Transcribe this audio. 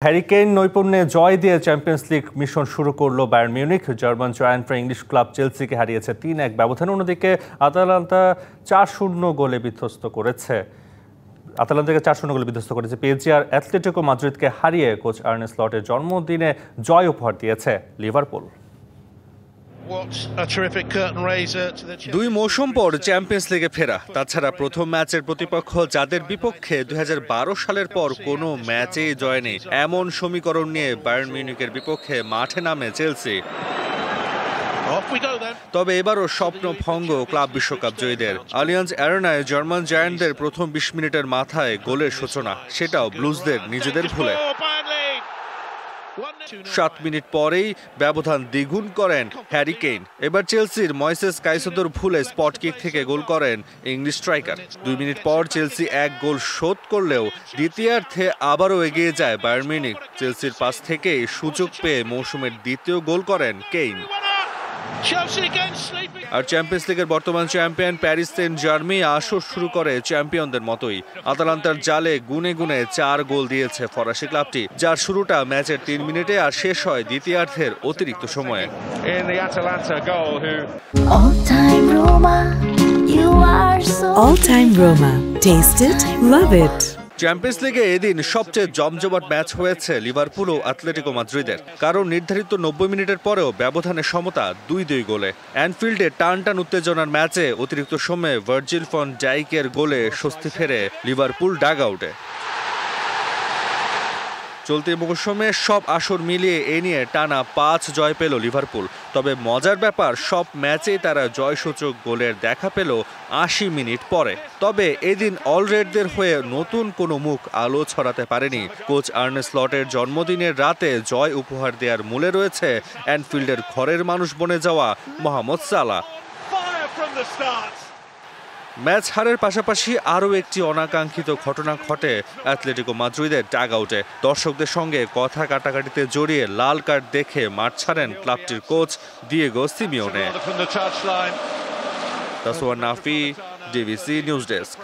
Harry Kane নৈপুণ্যে জয় দিয়ে champions league mission শুরু করলো বায়ার্ন মিউনিখ। জার্মান জায়ান্টরা ইংলিশ ক্লাব চেলসিকে হারিয়েছে ৩-১ ব্যবধানে। অন্যদিকে আতালান্তা ৪-০ গোলে বিধ্বস্ত করেছে পিএসজি আর অ্যাথলেটিকো মাদ্রিদকে হারিয়ে কোচ আর্নে স্লটের জন্মদিনে জয় উপহার দিয়েছে লিভারপুল। দুই মৌসুম পর চ্যাম্পিয়ন্স লিগে ফেরা, তাছাড়া প্রথম ম্যাচের প্রতিপক্ষ যাদের বিপক্ষে ২০১২ সালের পর কোনো ম্যাচেই জয় নেই, এমন সমীকরণ নিয়ে বায়ার্ন মিউনিখের বিপক্ষে মাঠে নামে চেলসি। তবে এবারও স্বপ্ন ভঙ্গ ক্লাব বিশ্বকাপ জয়ীদের। আলিয়াঞ্জ অ্যারেনায় জার্মান জায়ান্টদের প্রথম ২০ মিনিটের মাথায় গোলের সূচনা, সেটাও ব্লুজদের নিজেদের ভুলে। ৭ মিনিট পরেই ব্যবধান দ্বিগুণ করেন হ্যারি কেইন। এবার চেলসির ময়েসেস কাইসেদোর ভুলে স্পট কিক থেকে গোল করেন ইংলিশ স্ট্রাইকার। ২ মিনিট পর চেলসি এক গোল শোধ করলেও দ্বিতীয়ার্ধে আবারও এগিয়ে যায় বায়ার্ন মিউনিখ। চেলসির পাস থেকেই সুযোগ পেয়ে মৌসুমের দ্বিতীয় গোল করেন কেইন। আর চ্যাম্পিয়ন্স লিগের বর্তমান চ্যাম্পিয়ন প্যারিস সেন্ট জার্মেই আসর শুরু করে চ্যাম্পিয়নদের মতোই। আতালান্তার জালে গুনে গুনে ৪ গোল দিয়েছে ফরাসি ক্লাবটি, যার শুরুটা ম্যাচের ৩ মিনিটে আর শেষ হয় দ্বিতীয়ার্ধের অতিরিক্ত সময়ে। All time Roma. Taste it, love it. Champions লিগে এদিন সবচেয়ে জমজমাট ম্যাচ হয়েছে লিভারপুল ও অ্যাথলেটিকো মাদ্রিদের, কারণ নির্ধারিত ৯০ মিনিটের পরেও ব্যবধানের সমতা ২-২ গোলে। অ্যানফিল্ডে টান টান উত্তেজনার ম্যাচে অতিরিক্ত সময়ে ভার্জিল ফন ডাইকের গোলে স্বস্তি ফেরে লিভারপুল ডাগ আউটে। চলতি মৌসুমে সব আসর মিলিয়ে এ নিয়ে টানা ৫ জয় পেল লিভারপুল। তবে মজার ব্যাপার, সব ম্যাচেই তারা জয়সূচক গোলের দেখা পেল ৮০ মিনিট পরে। তবে এদিন অলরেডদের হয়ে নতুন কোনো মুখ আলো ছড়াতে পারেনি। কোচ আর্নে স্লটের জন্মদিনের রাতে জয় উপহার দেওয়ার মূলে রয়েছে অ্যানফিল্ডের ঘরের মানুষ বনে যাওয়া মোহাম্মদ সালাহ। ম্যাচ হারের পাশাপাশি আরও একটি অনাকাঙ্ক্ষিত ঘটনা ঘটে অ্যাথলেটিকো মাদ্রিদের ডাগ আউটে। দর্শকদের সঙ্গে কথা কাটাকাটিতে জড়িয়ে লাল কার্ড দেখে মাঠ ছাড়েন ক্লাবটির coach Diego Simeone. Taswar Nafi, DBC news desk.